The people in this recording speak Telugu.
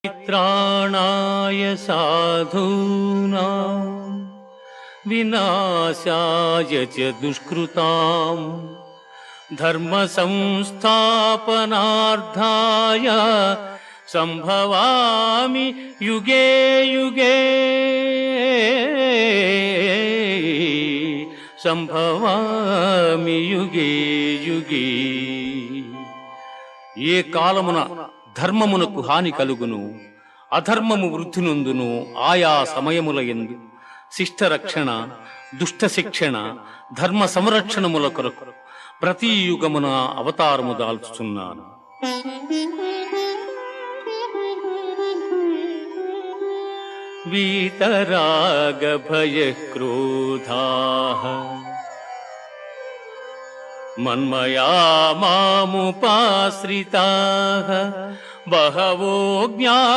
परित्राणाय साधूनां विनाशाय च दुष्कृतां धर्म संस्थापनार्थाय संभवामि युगे युगे संभवामि युगे युगे। ఏ కాలమున ధర్మమునకు హాని కలుగును, అధర్మము వృద్ధి నొందును, ఆయా సమయముల యందు శిష్ట రక్షణ, దుష్ట శిక్షణ, ధర్మ సంరక్షణముల కొరకు ప్రతి యుగమున అవతారము దాల్చుచున్నాను. వీతరాగ భయ క్రోధాః మన్మయా మాముపాశ్రితాః బహవో జ్ఞా